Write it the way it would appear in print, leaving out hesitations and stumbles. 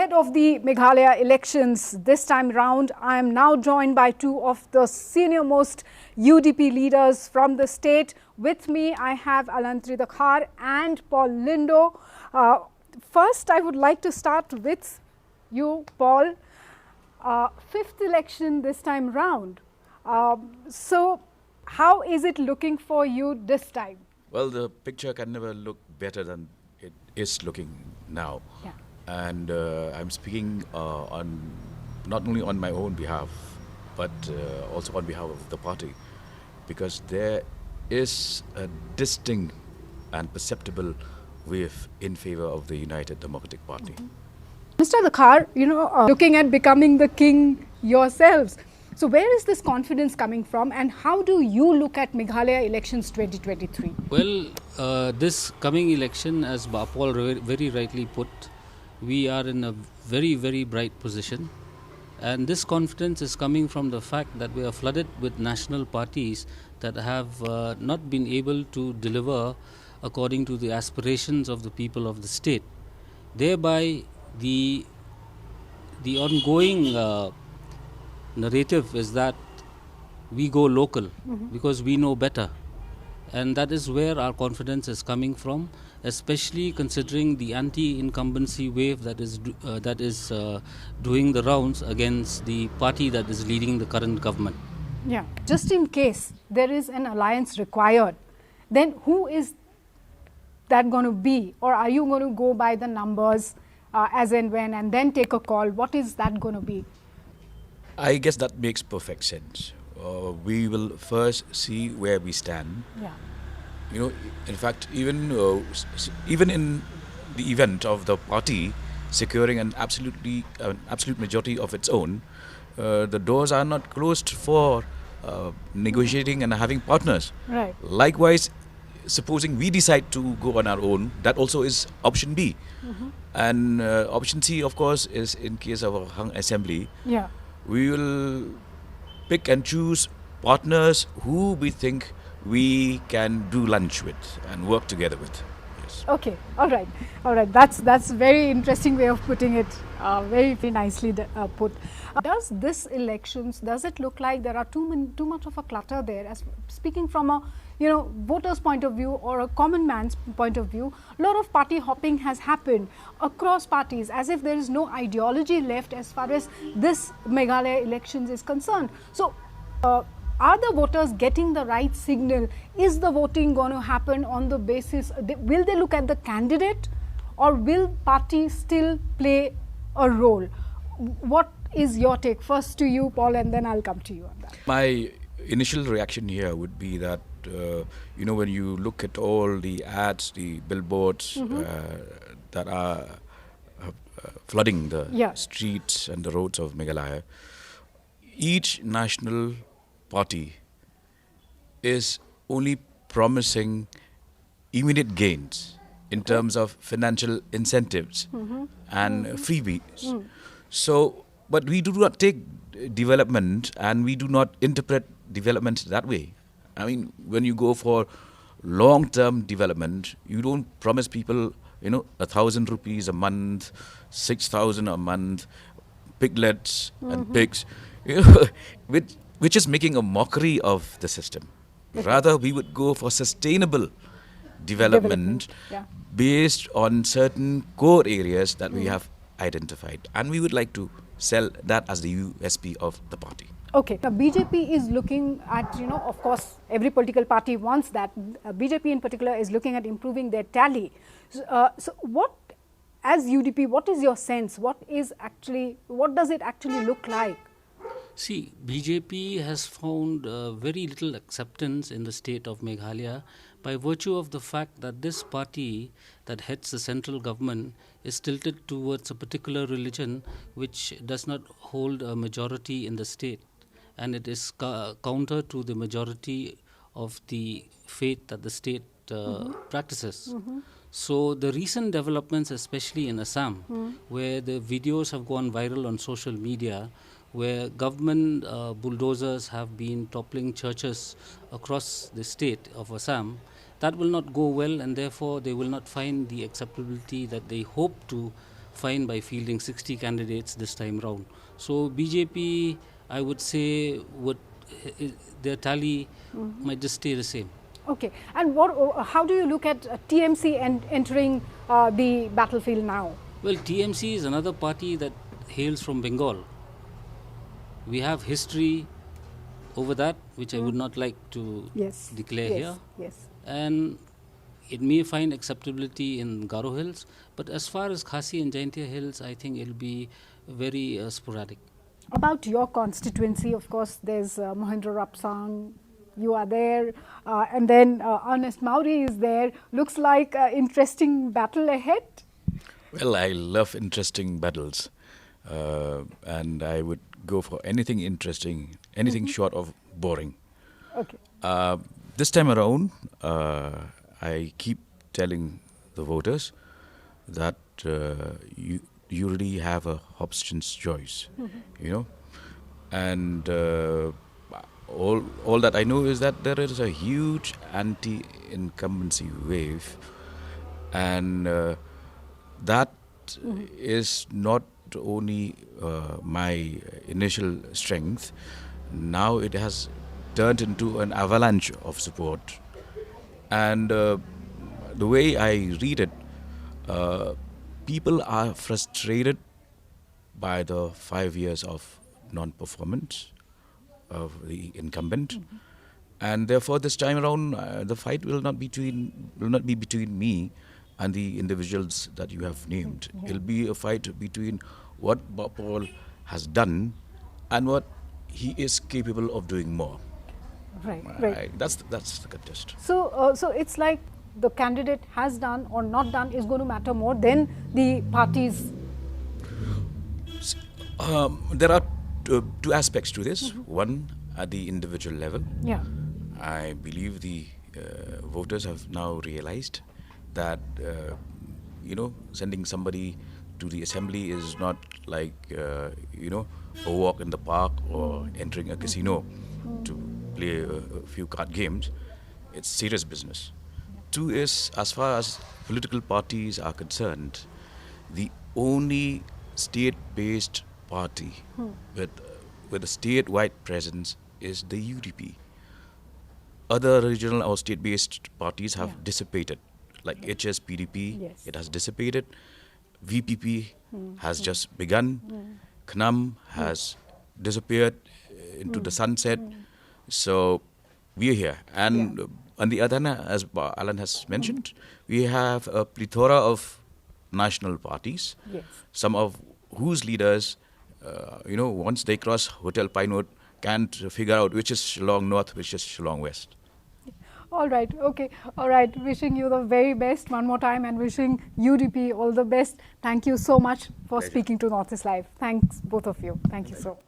Ahead of the Meghalaya elections this time round, I am now joined by two of the senior most UDP leaders from the state. With me, I have Allantry Dkhar and Paul Lyngdoh. First, I would like to start with you, Paul. Fifth election this time round. So, how is it looking for you this time? Well, the picture can never look better than it is looking now. Yeah. And I'm speaking not only on my own behalf, but also on behalf of the party, because there is a distinct and perceptible wave in favor of the United Democratic Party. Mr. Dkhar, looking at becoming the king yourselves. So where is this confidence coming from, and how do you look at Meghalaya elections 2023? Well, this coming election, as Paul very rightly put, we are in a very, very bright position. And this confidence is coming from the fact that we are flooded with national parties that have not been able to deliver according to the aspirations of the people of the state. Thereby, the ongoing narrative is that we go local because we know better. And that is where our confidence is coming from, especially considering the anti-incumbency wave that is doing the rounds against the party that is leading the current government. Yeah, just in case there is an alliance required, then who is that going to be? Or are you going to go by the numbers as and when and then take a call? What is that going to be? I guess that makes perfect sense. We will first see where we stand. Yeah. In fact, even in the event of the party securing an absolute majority of its own, the doors are not closed for negotiating and having partners. Right. Likewise, supposing we decide to go on our own, that also is option B. And option C, of course, is in case of a hung assembly. Yeah. We will pick and choose partners who we think we can do lunch with and work together with. Yes. Okay, all right. That's a very interesting way of putting it. Very nicely put. Does it look like there are too much of a clutter there? As speaking from a voter's point of view or a common man's point of view, a lot of party hopping has happened across parties, as if there is no ideology left as far as this Meghalaya elections is concerned. So, are the voters getting the right signal? Is the voting going to happen on the basis, will they look at the candidate, or will party still play a role? What is your take? First to you, Paul, and then I'll come to you on that. My initial reaction here would be that, when you look at all the ads, the billboards that are flooding the streets and the roads of Meghalaya, each national party is only promising immediate gains in terms of financial incentives and freebies. So, but we do not take development and we do not interpret development that way. I mean, when you go for long-term development, you don't promise people, 1,000 rupees a month, 6,000 a month, piglets and pigs, which is making a mockery of the system. Rather, we would go for sustainable development based on certain core areas that we have identified. And we would like to sell that as the USP of the party. Okay, now BJP is looking at, of course, every political party wants that. BJP in particular is looking at improving their tally. So what, as UDP, what is your sense? What does it actually look like? See, BJP has found very little acceptance in the state of Meghalaya by virtue of the fact that this party that heads the central government is tilted towards a particular religion which does not hold a majority in the state, and it is counter to the majority of the faith that the state practices. So the recent developments, especially in Assam, where the videos have gone viral on social media, where government bulldozers have been toppling churches across the state of Assam, that will not go well, and therefore they will not find the acceptability that they hope to fine by fielding 60 candidates this time round. So BJP, I would say, their tally might just stay the same. Okay, and how do you look at TMC entering the battlefield now? Well, TMC is another party that hails from Bengal. We have history over that, which I would not like to declare here. Yes. And it may find acceptability in Garo Hills, but as far as Khasi and Jaintia Hills, I think it will be very sporadic. About your constituency, of course, there's Mohendra Rapsang, you are there, and then Ernest Mauri is there. Looks like an interesting battle ahead. Well, I love interesting battles, and I would go for anything interesting, anything short of boring. Okay. This time around, I keep telling the voters that you really have a Hobson's choice, you know, and all that I know is that there is a huge anti-incumbency wave, and that is not only my initial strength. Now it has turned into an avalanche of support, and the way I read it, people are frustrated by the 5 years of non-performance of the incumbent, and therefore this time around the fight will not be between me and the individuals that you have named. It'll be a fight between what Bob Paul has done and what he is capable of doing more. Right. That's the contest. So, so it's like the candidate has done or not done is going to matter more than the parties. There are two aspects to this. One, at the individual level. Yeah. I believe the voters have now realized that sending somebody to the assembly is not like a walk in the park or entering a casino to play a few card games. It's serious business. Two is, as far as political parties are concerned, the only state-based party with a state-wide presence is the UDP. Other regional or state-based parties have dissipated, like HS PDP, it has dissipated. VPP has just begun. KNUM has disappeared into the sunset. So we are here. And on the other hand, as Alan has mentioned, we have a plethora of national parties, some of whose leaders, once they cross Hotel Pine Wood, can't figure out which is Shillong North, which is Shillong West. All right, okay. All right, wishing you the very best one more time and wishing UDP all the best. Thank you so much for speaking to Northeast Live. Thanks, both of you. Thank you so much.